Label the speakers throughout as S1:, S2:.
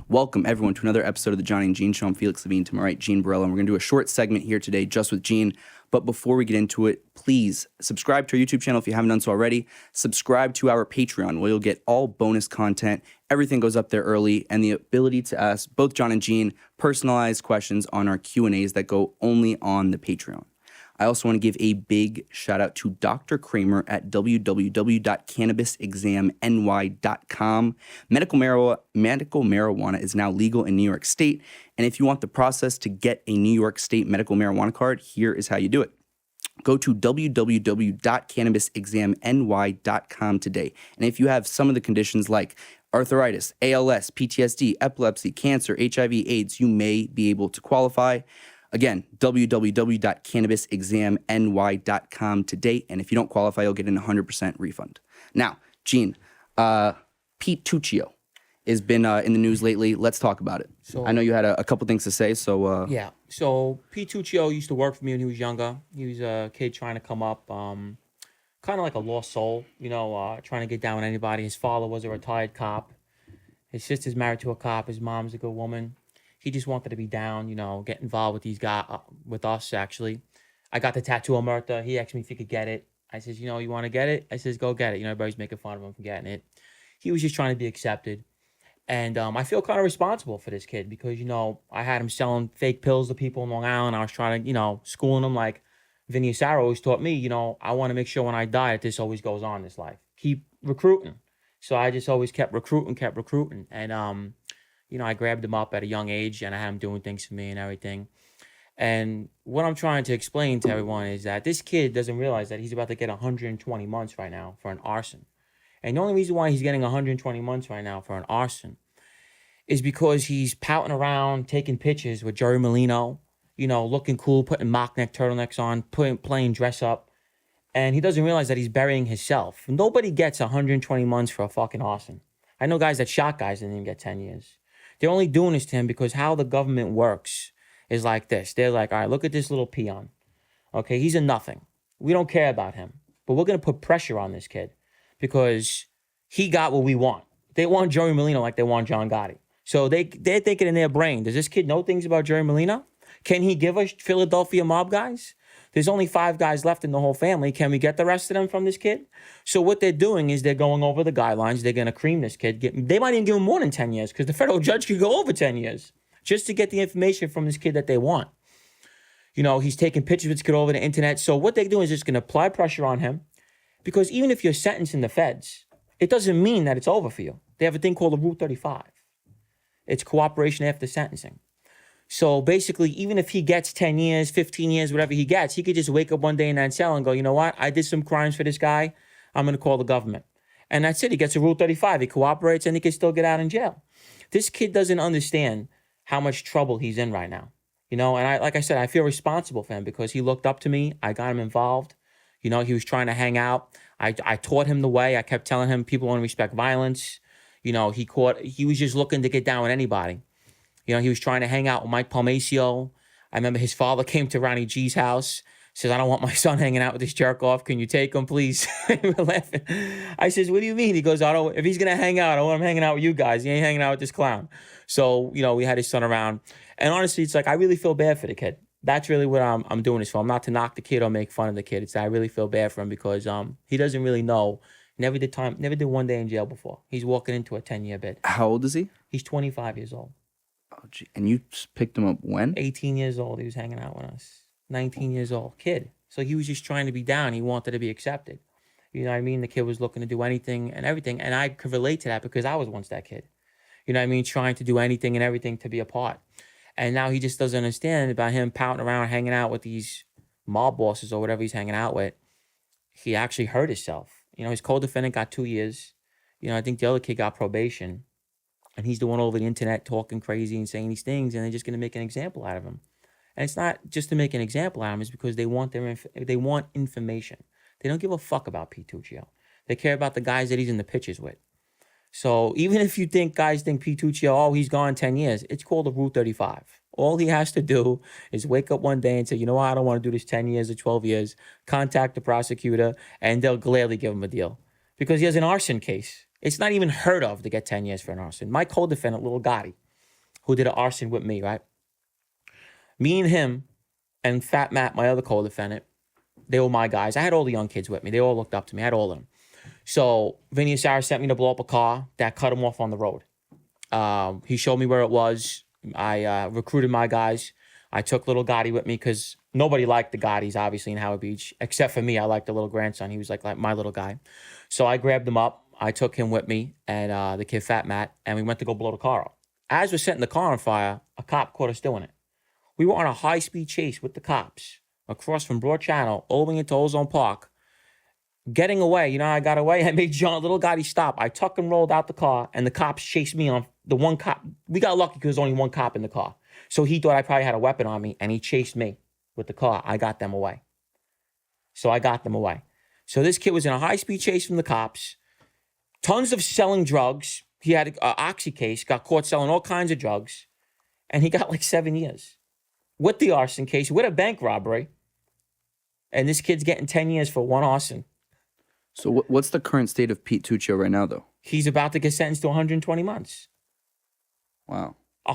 S1: Welcome, everyone, to another episode of the Johnny and Gene Show. I'm Felix Levine, to my right, Gene Borrello, and we're going to do a short segment here today just with Gene. But before we get into it, please subscribe to our YouTube channel if you haven't done so already. Subscribe to our Patreon, where you'll get all bonus content. Everything goes up there early, and the ability to ask both John and Gene personalized questions on our Q&As that go only on the Patreon. I also want to give a big shout out to Dr. Kramer at www.cannabisexamny.com. Medical marijuana is now legal in New York State. And if you want the process to get a New York State medical marijuana card, here is how you do it. Go to www.cannabisexamny.com today. And if you have some of the conditions like arthritis, ALS, PTSD, epilepsy, cancer, HIV, AIDS, you may be able to qualify. Again, www.cannabisexamny.com today. And if you don't qualify, you'll get an 100% refund. Now, Gene, Pete Tuccio has been in the news lately. Let's talk about it. So, I know you had a couple things to say. So
S2: yeah. So Pete Tuccio used to work for me when he was younger. He was a kid trying to come up, kind of like a lost soul, trying to get down with anybody. His father was a retired cop. His sister's married to a cop. His mom's a good woman. He just wanted to be down, get involved with these guys, with us, actually. I got the tattoo on Murtha. He asked me if he could get it. I says, you want to get it? I says, go get it. Everybody's making fun of him for getting it. He was just trying to be accepted. And I feel kind of responsible for this kid because, I had him selling fake pills to people in Long Island. I was trying to, schooling him like Vinny Asaro always taught me, I want to make sure when I die that this always goes on in this life. Keep recruiting. So I just always kept recruiting. And, I grabbed him up at a young age and I had him doing things for me and everything. And what I'm trying to explain to everyone is that this kid doesn't realize that he's about to get 120 months right now for an arson. And the only reason why he's getting 120 months right now for an arson is because he's pouting around, taking pictures with Jerry Molino, looking cool, putting mock neck turtlenecks on, playing dress up. And he doesn't realize that he's burying himself. Nobody gets 120 months for a fucking arson. I know guys that shot guys and didn't get 10 years. They're only doing this to him because how the government works is like this. They're like, all right, look at this little peon. Okay, he's a nothing. We don't care about him. But we're going to put pressure on this kid because he got what we want. They want Joey Molino like they want John Gotti. So they're thinking in their brain, does this kid know things about Jerry Molino? Can he give us Philadelphia mob guys? There's only 5 guys left in the whole family. Can we get the rest of them from this kid? So what they're doing is they're going over the guidelines. They're going to cream this kid. They might even give him more than 10 years because the federal judge could go over 10 years just to get the information from this kid that they want. He's taking pictures of this kid over the internet. So what they're doing is just going to apply pressure on him because even if you're sentenced in the feds, it doesn't mean that it's over for you. They have a thing called the Rule 35. It's cooperation after sentencing. So basically, even if he gets 10 years, 15 years, whatever he gets, he could just wake up one day in that cell and go, you know what? I did some crimes for this guy. I'm going to call the government. And that's it. He gets a Rule 35. He cooperates and he can still get out in jail. This kid doesn't understand how much trouble he's in right now. And like I said, I feel responsible for him because he looked up to me. I got him involved. He was trying to hang out. I taught him the way. I kept telling him people don't respect violence. He was just looking to get down with anybody. He was trying to hang out with Mike Palmacio. I remember his father came to Ronnie G's house, says, I don't want my son hanging out with this jerk off. Can you take him, please? We're laughing. I says, what do you mean? He goes, if he's going to hang out, I want him hanging out with you guys. He ain't hanging out with this clown. So, we had his son around. And honestly, it's like, I really feel bad for the kid. That's really what I'm doing this for. I'm not to knock the kid or make fun of the kid. It's that I really feel bad for him because he doesn't really know. Never did 1 day in jail before. He's walking into a 10-year bid.
S1: How old is he?
S2: He's 25 years old.
S1: Oh, gee. And you picked him up when?
S2: 18 years old. He was hanging out with us. 19 years old. Kid. So he was just trying to be down. He wanted to be accepted. You know what I mean? The kid was looking to do anything and everything. And I could relate to that because I was once that kid. You know what I mean? Trying to do anything and everything to be a part. And now he just doesn't understand about him pouting around, hanging out with these mob bosses or whatever he's hanging out with. He actually hurt himself. His co-defendant got 2 years. I think the other kid got probation. And he's the one over the internet talking crazy and saying these things, and they're just going to make an example out of him. And it's not just to make an example out of him, it's because they want information. They don't give a fuck about Pete Tuccio. They care about the guys that he's in the pictures with. So even if you think guys think Pete Tuccio, oh, he's gone 10 years, it's called a Rule 35. All he has to do is wake up one day and say, you know what, I don't want to do this 10 years or 12 years, contact the prosecutor, and they'll gladly give him a deal. Because he has an arson case. It's not even heard of to get 10 years for an arson. My co-defendant, Little Gotti, who did an arson with me, right? Me and him and Fat Matt, my other co-defendant, they were my guys. I had all the young kids with me. They all looked up to me. I had all of them. So Vinny and Sarah sent me to blow up a car that cut him off on the road. He showed me where it was. I recruited my guys. I took Little Gotti with me because nobody liked the Gottis, obviously, in Howard Beach, except for me. I liked the little grandson. He was like my little guy. So I grabbed him up. I took him with me and the kid Fat Matt, and we went to go blow the car up. As we're setting the car on fire, a cop caught us doing it. We were on a high-speed chase with the cops across from Broad Channel, over into Ozone Park, getting away. You know, I got away. I made Little Gotti stop. I tuck and rolled out the car, and the cops chased me on the one cop. We got lucky because there was only one cop in the car. So he thought I probably had a weapon on me, and he chased me with the car. I got them away. So So this kid was in a high-speed chase from the cops, tons of selling drugs. He had an oxy case, got caught selling all kinds of drugs, and he got like 7 years. With the arson case, with a bank robbery, and this kid's getting 10 years for one arson.
S1: So what's the current state of Pete Tuccio right now, though?
S2: He's about to get sentenced to 120 months.
S1: Wow.
S2: I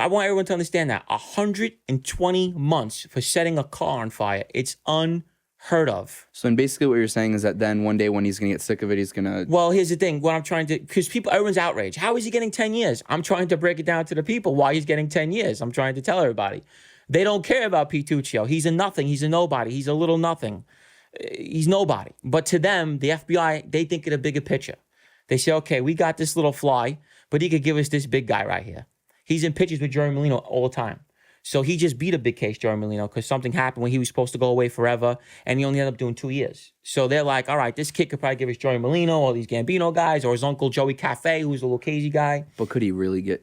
S2: want everyone to understand that. 120 months for setting a car on fire. It's unheard of.
S1: So and basically what you're saying is that then one day when he's going to get sick of it, he's going to...
S2: Well, here's the thing. What I'm trying to... Because everyone's outraged. How is he getting 10 years? I'm trying to break it down to the people why he's getting 10 years. I'm trying to tell everybody. They don't care about Pete Tuccio. He's a nothing. He's a nobody. He's a little nothing. He's nobody. But to them, the FBI, they think of a bigger picture. They say, okay, we got this little fly, but he could give us this big guy right here. He's in pictures with Joey Molino all the time. So he just beat a big case, Joey Molino, because something happened when he was supposed to go away forever, and he only ended up doing 2 years. So they're like, all right, this kid could probably give us Joey Molino or these Gambino guys or his uncle Joey Cafe, who's a little crazy guy.
S1: But could he really get...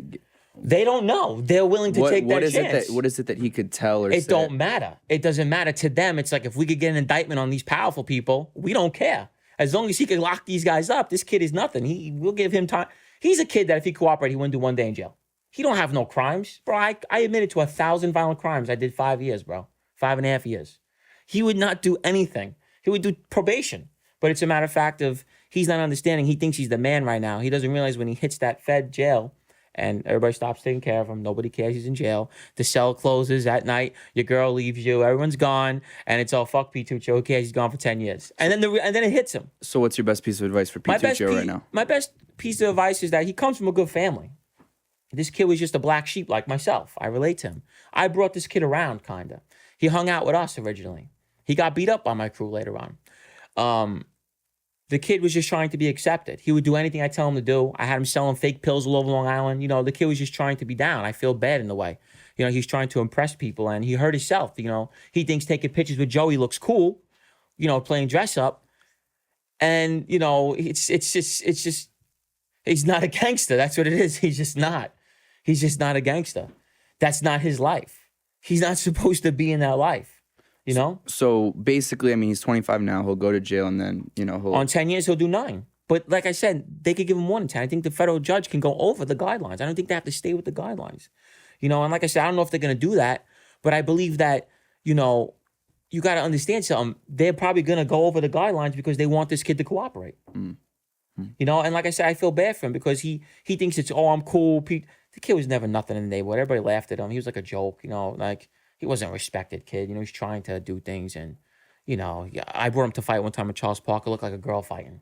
S2: They don't know. They're willing to take that chance.
S1: What is it that he could tell or say?
S2: It don't matter. It doesn't matter to them. It's like if we could get an indictment on these powerful people, we don't care. As long as he can lock these guys up, this kid is nothing. We'll give him time. He's a kid that if he cooperated, he wouldn't do 1 day in jail. He don't have no crimes. Bro, I admitted to 1,000 violent crimes. I did 5 years, bro. 5.5 years. He would not do anything. He would do probation. But it's a matter of fact of he's not understanding. He thinks he's the man right now. He doesn't realize when he hits that Fed jail, and everybody stops taking care of him. Nobody cares. He's in jail. The cell closes at night. Your girl leaves you. Everyone's gone. And it's all, fuck Pete Tuccio. Who cares? He's gone for 10 years. And then it hits him.
S1: So what's your best piece of advice for Pete Tuccio right now?
S2: My best piece of advice is that he comes from a good family. This kid was just a black sheep like myself. I relate to him. I brought this kid around, kind of. He hung out with us originally. He got beat up by my crew later on. The kid was just trying to be accepted. He would do anything I tell him to do. I had him selling fake pills all over Long Island. You know, the kid was just trying to be down. I feel bad in a way. You know, he's trying to impress people, and he hurt himself. You know, he thinks taking pictures with Joey looks cool, you know, playing dress up. And, you know, it's just, he's not a gangster. That's what it is. He's just not. He's just not a gangster. That's not his life. He's not supposed to be in that life. You know? So
S1: basically, I mean, he's 25 now. He'll go to jail and then, you know,
S2: on 10 years, he'll do 9. But like I said, they could give him more than 10. I think the federal judge can go over the guidelines. I don't think they have to stay with the guidelines. You know, and like I said, I don't know if they're going to do that. But I believe that, you know, you got to understand something. They're probably going to go over the guidelines because they want this kid to cooperate. You know, and like I said, I feel bad for him because he thinks it's, oh, I'm cool. Pete. The kid was never nothing in the neighborhood. Everybody laughed at him. He was like a joke, you know, like... He wasn't a respected kid. You know, he's trying to do things. And, you know, I brought him to fight one time with Charles Parker. Looked like a girl fighting.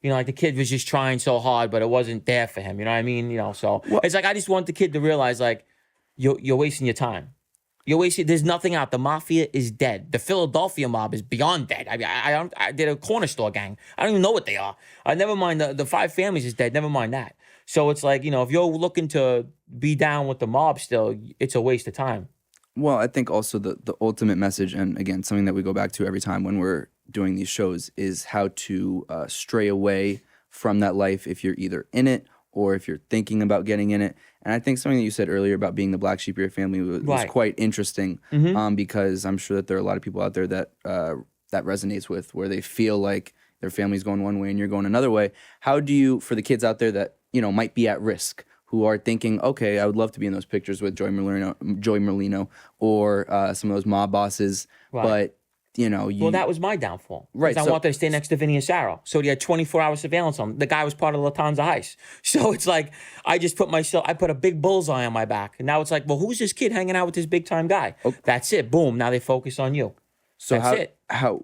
S2: You know, like the kid was just trying so hard, but it wasn't there for him. You know what I mean? You know, so it's like I just want the kid to realize, like, you're wasting your time. You're wasting. There's nothing out. The Mafia is dead. The Philadelphia mob is beyond dead. I mean, I did a corner store gang. I don't even know what they are. Never mind the 5 families is dead. Never mind that. So it's like, you know, if you're looking to be down with the mob still, it's a waste of time.
S1: Well, I think also the ultimate message, and again, something that we go back to every time when we're doing these shows, is how to stray away from that life if you're either in it or if you're thinking about getting in it. And I think something that you said earlier about being the black sheep of your family was quite interesting, because I'm sure that there are a lot of people out there that that resonates with, where they feel like their family's going one way and you're going another way. How do you, for the kids out there that, you know, might be at risk, who are thinking, okay, I would love to be in those pictures with Joy Merlino or some of those mob bosses,
S2: Right.
S1: but, you know,
S2: Well, that was my downfall.
S1: Right,
S2: I
S1: so-
S2: wanted to stay next to Vinny and Saro. So he had 24-hour surveillance on him. The guy was part of Lufthansa heist. So it's like, I put a big bullseye on my back. And now it's like, well, who's this kid hanging out with this big-time guy?
S1: Oh.
S2: That's it. Boom. Now they focus on you.
S1: So
S2: That's it.
S1: how,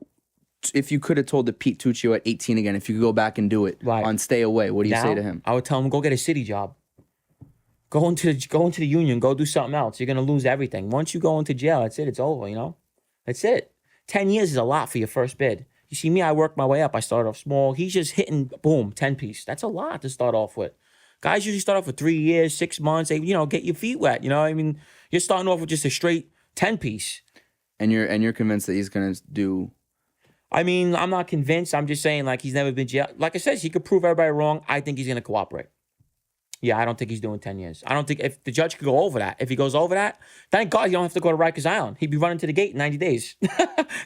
S1: if you could have told the Pete Tuccio at 18 again, if you could go back and do it
S2: Right.
S1: on Stay Away, what do you
S2: Now,
S1: say to him?
S2: I would tell him, go get a city job. Go into the union. Go do something else. You're going to lose everything. Once you go into jail, that's it. It's over, you know? That's it. 10 years is a lot for your first bid. You see me, I worked my way up. I started off small. He's just hitting, boom, 10-piece. That's a lot to start off with. Guys usually start off with 3 years, 6 months. They, you know, get your feet wet. You know, I mean, you're starting off with just a straight 10-piece.
S1: And you're convinced that he's gonna do.
S2: I mean, I'm not convinced. I'm just saying, like, he's never been jail. Like I said, he could prove everybody wrong. I think he's going to cooperate. Yeah, I don't think he's doing 10 years. I don't think if the judge could go over that. If he goes over that, thank God you don't have to go to Rikers Island. He'd be running to the gate in 90 days.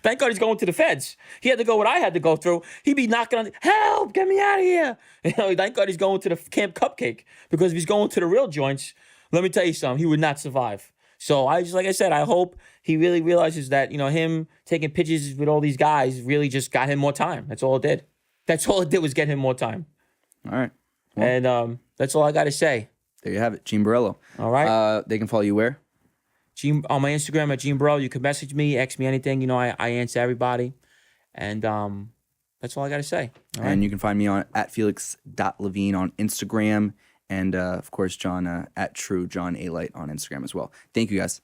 S2: Thank God he's going to the feds. He had to go what I had to go through. He'd be knocking on, help, get me out of here. You know, thank God he's going to the Camp Cupcake. Because if he's going to the real joints, let me tell you something, he would not survive. So like I said, I hope he really realizes that, you know, him taking pictures with all these guys really just got him more time. That's all it did. That's all it did was get him more time.
S1: All right. Well,
S2: And that's all I got to say.
S1: there you have it, Gene Borrello.
S2: All right.
S1: They can follow you where?
S2: Gene, on my Instagram at Gene Borrello. You can message me, ask me anything. You know, I answer everybody. And that's all I got to say. All right.
S1: And you can find me on at Felix.Levine on Instagram. And of course, John at True John Alite on Instagram as well. Thank you guys.